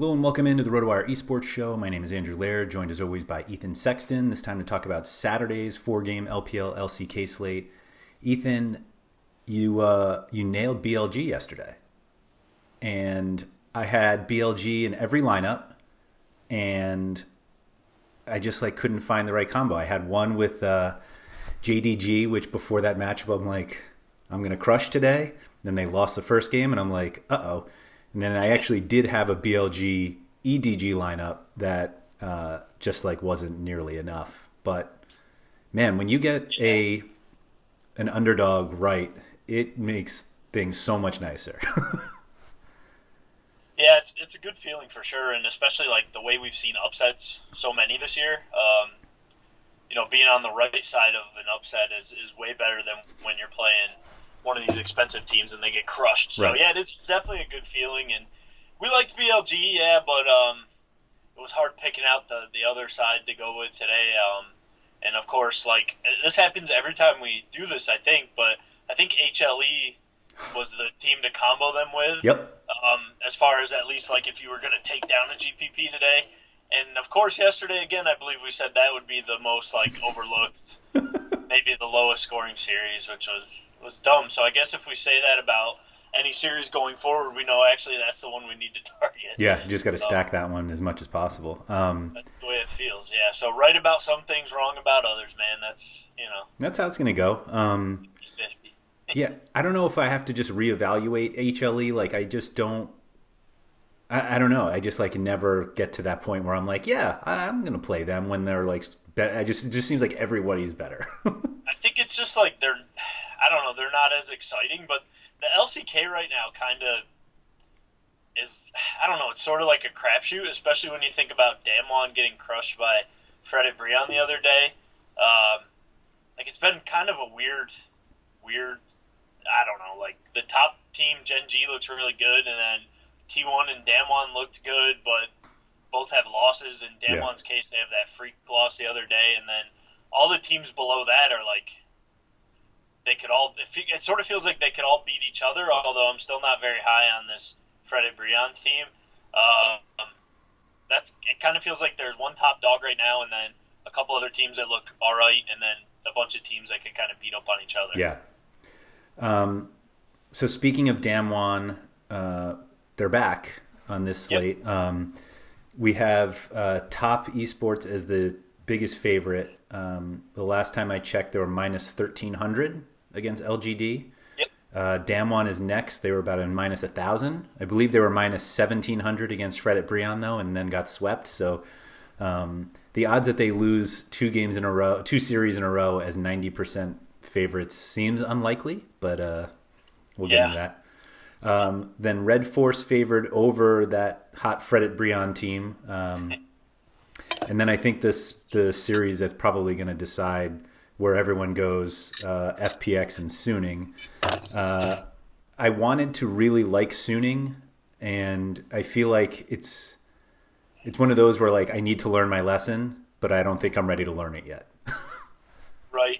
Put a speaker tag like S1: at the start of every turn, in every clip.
S1: Hello and welcome into the RotoWire Esports show. My name is Andrew Laird, joined as always by Ethan Sexton. This time to talk about Saturday's four-game LPL LCK slate. Ethan, you nailed BLG yesterday, and I had BLG in every lineup, and I just couldn't find the right combo. I had one with JDG, which before that matchup I'm like, I'm gonna crush today. Then they lost the first game, and I'm like, uh-oh. And then I actually did have a BLG EDG lineup that just wasn't nearly enough. But man, when you get an underdog right, it makes things so much nicer.
S2: Yeah, it's a good feeling for sure, and especially the way we've seen upsets so many this year. Being on the right side of an upset is way better than when you're playing one of these expensive teams and they get crushed. So
S1: Right.
S2: yeah, it's definitely a good feeling, and we liked BLG, but it was hard picking out the other side to go with today. And of course, this happens every time we do this, I think, but I think HLE was the team to combo them with.
S1: Yep.
S2: As far as at least if you were going to take down a GPP today. And of course, yesterday again, I believe we said that would be the most overlooked, maybe the lowest scoring series, which was dumb. So I guess if we say that about any series going forward, we know actually that's the one we need to target.
S1: Yeah, you just got to stack that one as much as possible.
S2: That's the way it feels. Yeah. So right about some things, wrong about others, man.
S1: That's how it's going to go.
S2: 50.
S1: Yeah, I don't know if I have to just reevaluate HLE. I just don't. I don't know. I just never get to that point where I'm I'm going to play them when they're it just seems like everybody's better.
S2: I think it's just I don't know, they're not as exciting, but the LCK right now kind of is, I don't know, it's sort of like a crapshoot, especially when you think about Damwon getting crushed by Fred at Brion the other day. It's been kind of a weird, I don't know, the top team, Gen G, looks really good, and then T1 and Damwon looked good, but both have losses. In Damwon's case, they have that freak loss the other day, and then all the teams below that are they could all. It sort of feels like they could all beat each other. Although I'm still not very high on this Fred at Brion team. It kind of feels like there's one top dog right now, and then a couple other teams that look all right, and then a bunch of teams that can kind of beat up on each other.
S1: Yeah. So speaking of Damwon, they're back on this slate. Yep. We have Top Esports as the biggest favorite. The last time I checked, they were minus 1,300 against LGD.
S2: Yep.
S1: Damwon is next. They were about a minus 1,000. I believe they were minus 1,700 against Fred at Brion, though, and then got swept. So the odds that they lose two series in a row as 90% favorites seems unlikely, but we'll get into that. Then Red Force favored over that hot Fred at Brion team. And then I think the series that's probably going to decide where everyone goes, FPX and Suning. I wanted to really like Suning, and I feel like it's one of those where I need to learn my lesson, but I don't think I'm ready to learn it yet.
S2: Right.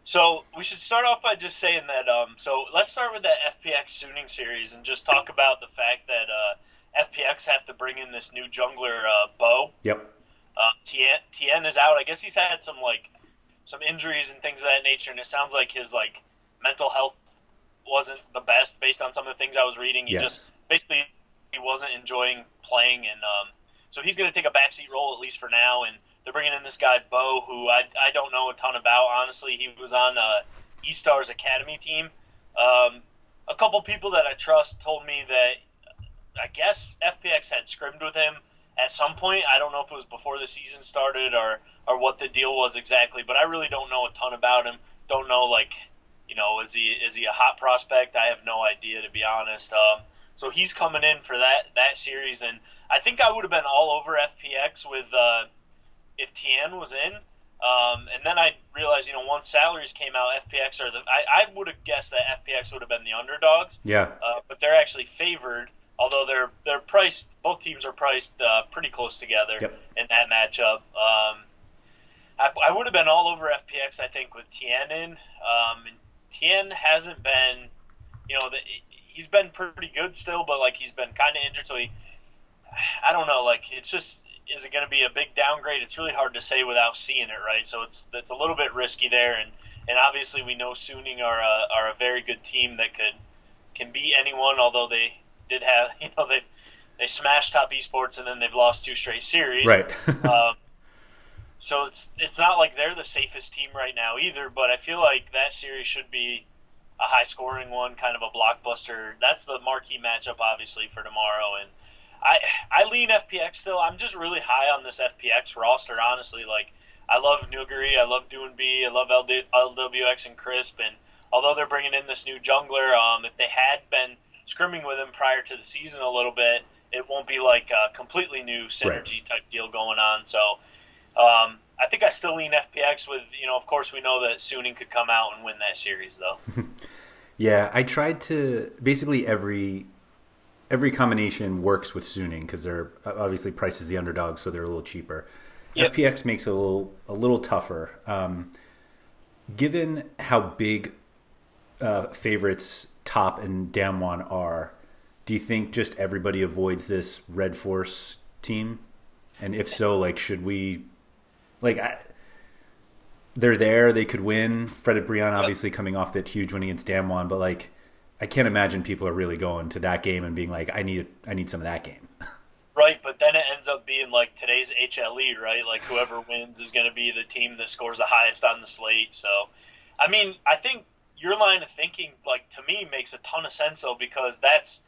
S2: So we should start off by just saying that. So let's start with that FPX Suning series and just talk about the fact that FPX have to bring in this new jungler, Bo.
S1: Yep.
S2: Tien is out. I guess he's had some injuries and things of that nature, and it sounds like his mental health wasn't the best based on some of the things I was reading. He wasn't enjoying playing, and so he's going to take a backseat role at least for now. And they're bringing in this guy Bo, who I don't know a ton about. Honestly, he was on eStar's Academy team. A couple people that I trust told me that I guess FPX had scrimmed with him at some point. I don't know if it was before the season started or what the deal was exactly, but I really don't know a ton about him. Don't know is he a hot prospect? I have no idea, to be honest. So he's coming in for that series, and I think I would have been all over FPX with if Tien was in. And then I realized, once salaries came out, FPX are I would have guessed that FPX would have been the underdogs.
S1: Yeah.
S2: But they're actually favored. Although they're priced, both teams are priced pretty close together in that matchup. I would have been all over FPX, I think, with Tien in. And Tien hasn't been, he's been pretty good still, but he's been kind of injured. So I don't know. Like, it's just, is it going to be a big downgrade? It's really hard to say without seeing it, right? So it's a little bit risky there, and obviously we know Suning are a very good team that can beat anyone. Although they did have, they smashed Top Esports and then they've lost 2 straight series,
S1: right?
S2: So it's not like they're the safest team right now either. But I feel like that series should be a high-scoring one, kind of a blockbuster. That's the marquee matchup, obviously, for tomorrow. And I lean FPX still. I'm just really high on this FPX roster, honestly. Like, I love Nuguri, I love Doon B, I love LWX and Crisp. And although they're bringing in this new jungler, if they had been scrimming with him prior to the season a little bit, it won't be like a completely new synergy type deal going on. So I think I still lean FPX with, of course we know that Suning could come out and win that series, though.
S1: Yeah, I tried to, basically every combination works with Suning because they're obviously prices the underdog, so they're a little cheaper. Yep. FPX makes it a little tougher. Given how big favorites Top and Damwon are, do you think just everybody avoids this Red Force team? And if so, like, should we, they're there, they could win. Fred Brian obviously coming off that huge win against Damwon, but like, I can't imagine people are really going to that game and being like, I need some of that game.
S2: Right, but then it ends up being like today's HLE, right? Like, whoever wins is going to be the team that scores the highest on the slate. So, I mean, I think your line of thinking, like, to me, makes a ton of sense, though, because that's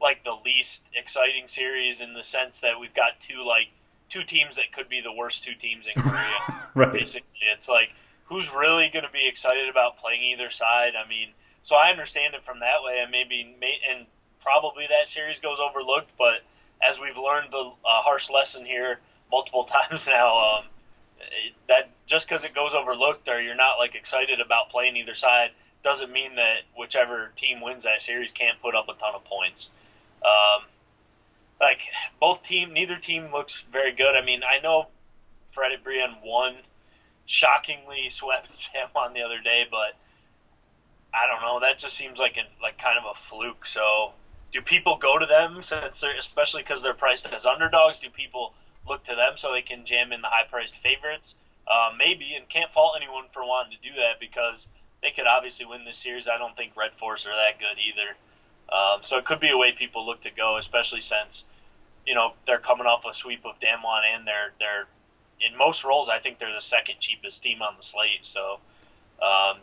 S2: like the least exciting series in the sense that we've got two teams that could be the worst 2 teams in Korea.
S1: Right.
S2: Basically, it's like, who's really going to be excited about playing either side? I mean, so I understand it from that way, and probably that series goes overlooked. But as we've learned the harsh lesson here multiple times now, that just because it goes overlooked or you're not like excited about playing either side doesn't mean that whichever team wins that series can't put up a ton of points. Like, neither team looks very good. I mean, I know Fred Brian won, shockingly swept Jamon the other day, but I don't know. That just seems like kind of a fluke. So, do people go to them since especially because they're priced as underdogs? Do people look to them so they can jam in the high-priced favorites? Maybe, and can't fault anyone for wanting to do that because they could obviously win this series. I don't think Red Force are that good either. So it could be a way people look to go, especially since, they're coming off a sweep of Damwon and they're in most roles, I think they're the second cheapest team on the slate. So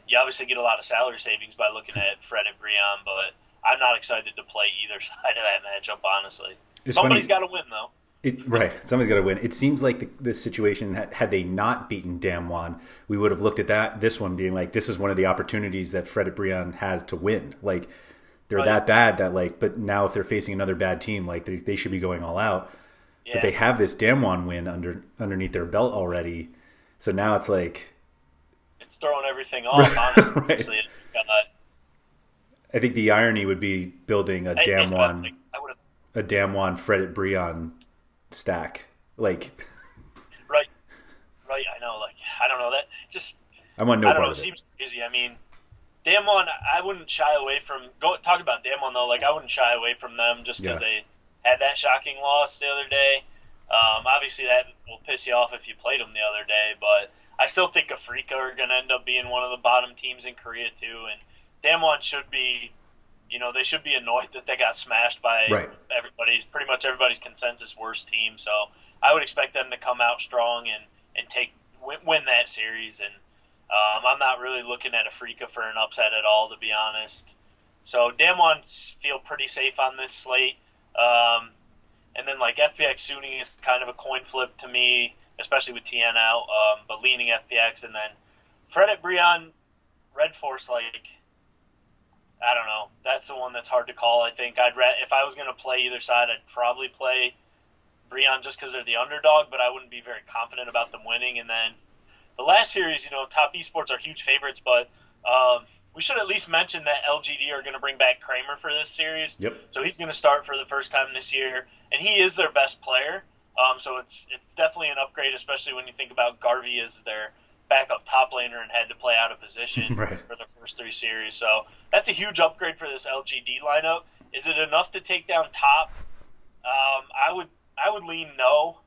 S2: you obviously get a lot of salary savings by looking at Fred and Brian, but I'm not excited to play either side of that matchup, honestly. Somebody's got to win, though.
S1: Right, somebody's got to win. It seems like this situation, had they not beaten Damwon, we would have looked at this one being like, this is one of the opportunities that Fred Brian has to win. Like, they're that bad that, like, but now if they're facing another bad team, like, they should be going all out. Yeah. But they have this Damwon win underneath their belt already. So now it's like,
S2: it's throwing everything off, honestly. Right.
S1: I think the irony would be building a Damwon Fred Brian stack. Like,
S2: right. I know. Like, I don't know. That just,
S1: I want no part of it.
S2: It seems crazy. I mean, Damwon, I wouldn't shy away from talk about Damwon though. Like, I wouldn't shy away from them just because they had that shocking loss the other day. Obviously, that will piss you off if you played them the other day, but I still think Afrika are going to end up being one of the bottom teams in Korea too. And Damwon should be, they should be annoyed that they got smashed by pretty much everybody's consensus worst team. So I would expect them to come out strong and win that series. And I'm not really looking at Afrika for an upset at all, to be honest. So Damwon feel pretty safe on this slate. And then like FPX Suning is kind of a coin flip to me, especially with TN out, but leaning FPX. And then Fred Brian, Red Force, like, I don't know. That's the one that's hard to call, I think. If I was going to play either side, I'd probably play Brian just because they're the underdog, but I wouldn't be very confident about them winning. And then the last series, Top Esports are huge favorites, but we should at least mention that LGD are going to bring back Kramer for this series.
S1: Yep.
S2: So he's going to start for the first time this year, and he is their best player. So it's definitely an upgrade, especially when you think about Garvey as their backup top laner and had to play out of position for the first 3 series. So that's a huge upgrade for this LGD lineup. Is it enough to take down Top? I would I would lean no.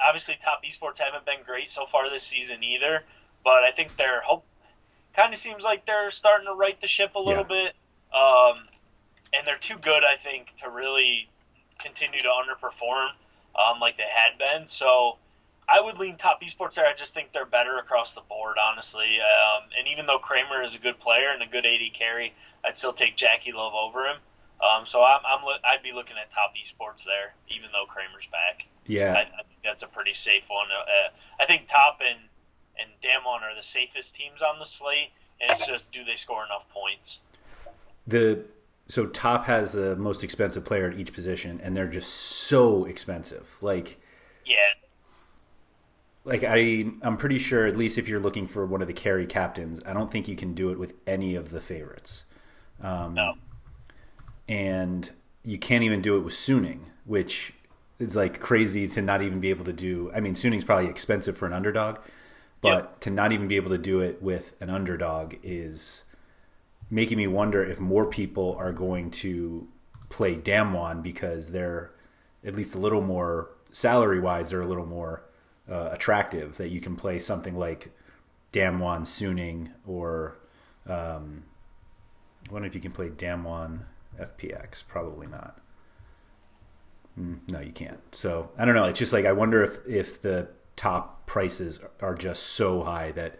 S2: Obviously, top esports haven't been great so far this season either, but I think they're kind of seems like they're starting to right the ship a little bit. And they're too good, I think, to really continue to underperform like they had been. So I would lean top esports there. I just think they're better across the board, honestly. And even though Kramer is a good player and a good AD carry, I'd still take Jackie Love over him. So I'd be looking at top esports there, even though Kramer's back.
S1: Yeah,
S2: I think that's a pretty safe one. I think top and Damwon are the safest teams on the slate, and it's just, do they score enough points?
S1: So top has the most expensive player at each position, and they're just so expensive. I'm pretty sure, at least if you're looking for one of the carry captains, I don't think you can do it with any of the favorites.
S2: No.
S1: And you can't even do it with Suning, which is like crazy to not even be able to do. I mean, Suning's probably expensive for an underdog, but to not even be able to do it with an underdog is making me wonder if more people are going to play Damwon because they're at least a little more salary-wise, they're a little more attractive, that you can play something like Damwon, Suning, or I wonder if you can play Damwon FPX. Probably not. No, you can't. So I don't know. It's just like I wonder if the top prices are just so high that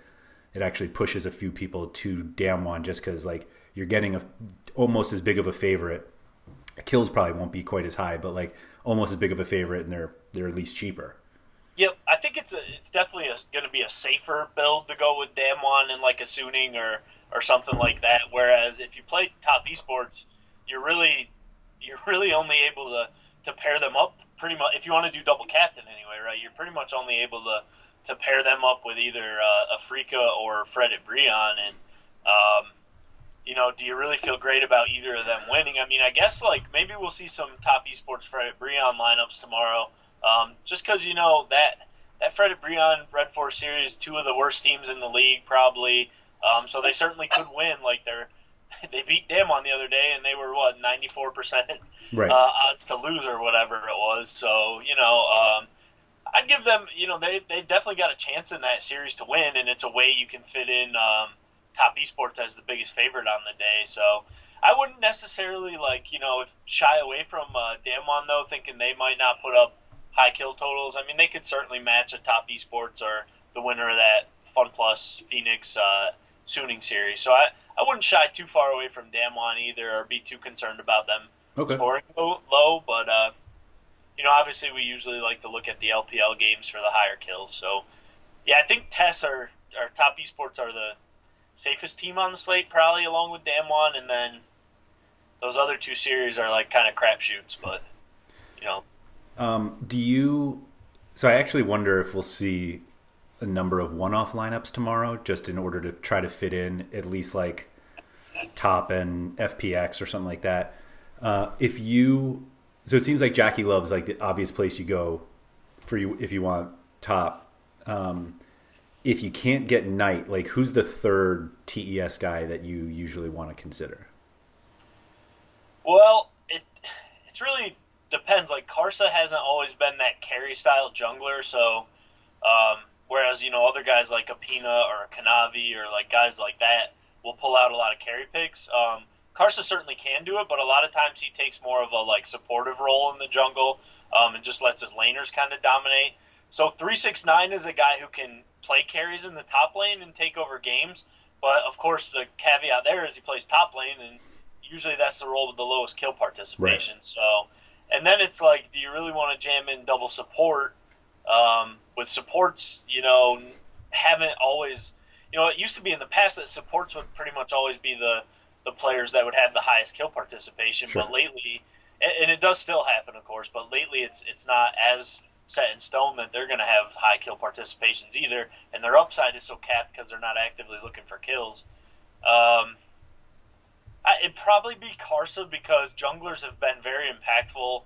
S1: it actually pushes a few people to Damwon just because like you're getting almost as big of a favorite. Kills probably won't be quite as high, but like almost as big of a favorite, and they're at least cheaper.
S2: Yep, I think it's definitely going to be a safer build to go with Damwon and like a Suning or something like that. Whereas if you play top esports, you're really only able to pair them up pretty much. If you want to do double captain anyway, right? You're pretty much only able to pair them up with either Afrika or Fred at Brion, and do you really feel great about either of them winning? I mean, I guess like maybe we'll see some top esports Fred at Brion lineups tomorrow, just because that Fred at Brion Red Force series, two of the worst teams in the league probably, so they certainly could win. Like they beat Damwon the other day, and they were 94% odds to lose or whatever it was. So I'd give them, they definitely got a chance in that series to win, and it's a way you can fit in top esports as the biggest favorite on the day. So I wouldn't necessarily shy away from Damwon though, thinking they might not put up high kill totals. I mean, they could certainly match a top esports or the winner of that Fun Plus Phoenix Suning series. So I wouldn't shy too far away from Damwon either, or be too concerned about them scoring low. But obviously we usually like to look at the LPL games for the higher kills. So yeah, I think Tess or top esports are the safest team on the slate, probably, along with Damwon, and then those other two series are like kind of crapshoots. But
S1: So I actually wonder if we'll see a number of one-off lineups tomorrow, just in order to try to fit in at least like top and FPX or something like that. So it seems like Jackie Love's like the obvious place you go for you if you want top. If you can't get Knight, like who's the third TES guy that you usually want to consider?
S2: Well, it's really depends. Like Karsa hasn't always been that carry style jungler, so whereas other guys like Apina or Kanavi or like guys like that will pull out a lot of carry picks. Karsa certainly can do it, but a lot of times he takes more of a like supportive role in the jungle and just lets his laners kind of dominate. So 369 is a guy who can play carries in the top lane and take over games, but of course the caveat there is he plays top lane, and usually that's the role with the lowest kill participation. Right. So, and then it's like, do you really want to jam in double support? With supports, haven't always, it used to be in the past that supports would pretty much always be the players that would have the highest kill participation. Sure. But lately, and it does still happen, of course, but lately it's not as set in stone that they're going to have high kill participations either, and their upside is so capped because they're not actively looking for kills. It'd probably be Karsa because junglers have been very impactful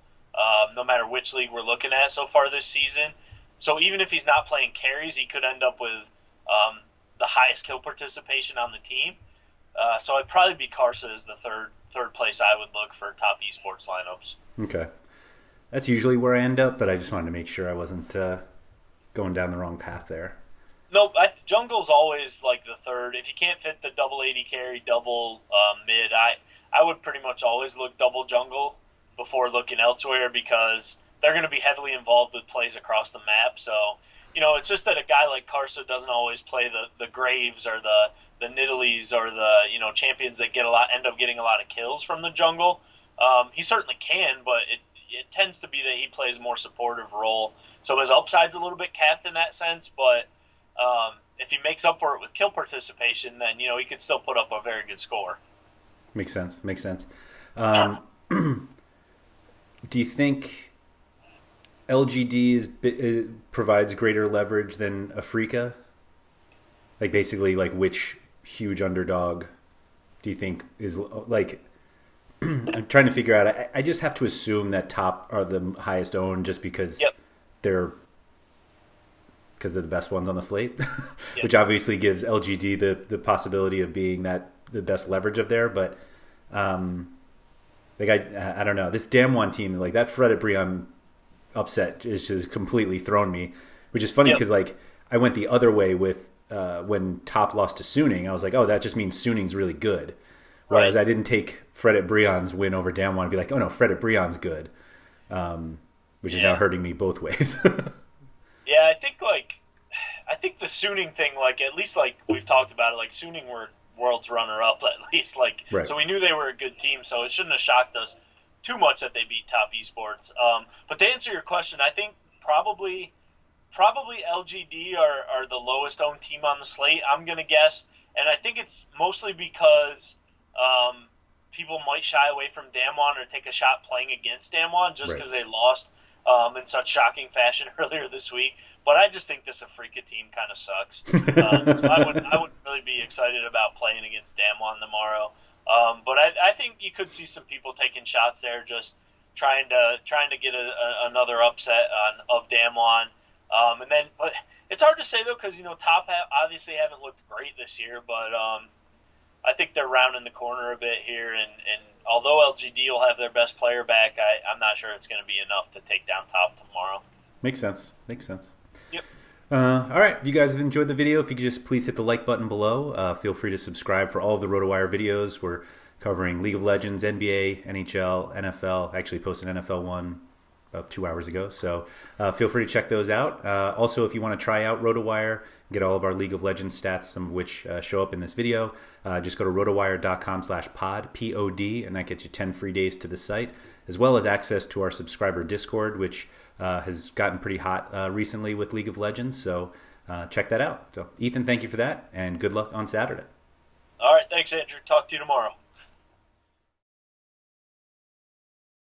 S2: no matter which league we're looking at so far this season. So even if he's not playing carries, he could end up with the highest kill participation on the team. So I'd probably be Karsa as the third place I would look for top esports lineups.
S1: Okay. That's usually where I end up, but I just wanted to make sure I wasn't going down the wrong path there.
S2: Nope, jungle's always like the third. If you can't fit the double AD carry, double mid, I would pretty much always look double jungle before looking elsewhere because they're going to be heavily involved with plays across the map. So, it's just that a guy like Karsa doesn't always play the Graves or the Nidalees or the champions that end up getting a lot of kills from the jungle. He certainly can, but it tends to be that he plays a more supportive role. So his upside's a little bit capped in that sense, but if he makes up for it with kill participation, then he could still put up a very good score.
S1: Makes sense. Do you think LGD provides greater leverage than Afrika? Like basically, like which huge underdog do you think is like? I'm trying to figure out. I just have to assume that top are the highest owned just because they're the best ones on the slate, which obviously gives LGD the possibility of being the best leverage of there. But like I don't know, this Damwon team, like that Fred at Brion upset is just completely thrown me, which is funny because like I went the other way with when top lost to Suning. I was like, oh, that just means Suning's really good. Whereas I didn't take Fred at Brion's win over Damwon and be like, oh no, Fred at Brion's good, which is now hurting me both ways.
S2: Yeah, I think the Suning thing, like at least like we've talked about it, like Suning were world's runner up at least, like so we knew they were a good team, so it shouldn't have shocked us too much that they beat top esports. But to answer your question, I think probably LGD are the lowest owned team on the slate, I'm gonna guess, and I think it's mostly because people might shy away from Damwon or take a shot playing against Damwon just because they lost in such shocking fashion earlier this week. But I just think this Afrika team kind of sucks. So I wouldn't really be excited about playing against Damwon tomorrow. But I think you could see some people taking shots there, just trying to get another upset of Damwon. But it's hard to say though because top obviously haven't looked great this year, but I think they're rounding the corner a bit here, and although LGD will have their best player back, I'm not sure it's going to be enough to take down top tomorrow.
S1: Makes sense.
S2: Yep.
S1: All right. If you guys have enjoyed the video, if you could just please hit the like button below. Feel free to subscribe for all of the RotoWire videos. We're covering League of Legends, NBA, NHL, NFL. I actually posted an NFL one about 2 hours ago, so feel free to check those out. Also, if you want to try out RotoWire, get all of our League of Legends stats, some of which show up in this video, just go to rotowire.com/pod, P-O-D, and that gets you 10 free days to the site, as well as access to our subscriber Discord, which has gotten pretty hot recently with League of Legends, so check that out. So, Ethan, thank you for that, and good luck on Saturday.
S2: All right, thanks, Andrew. Talk to you tomorrow.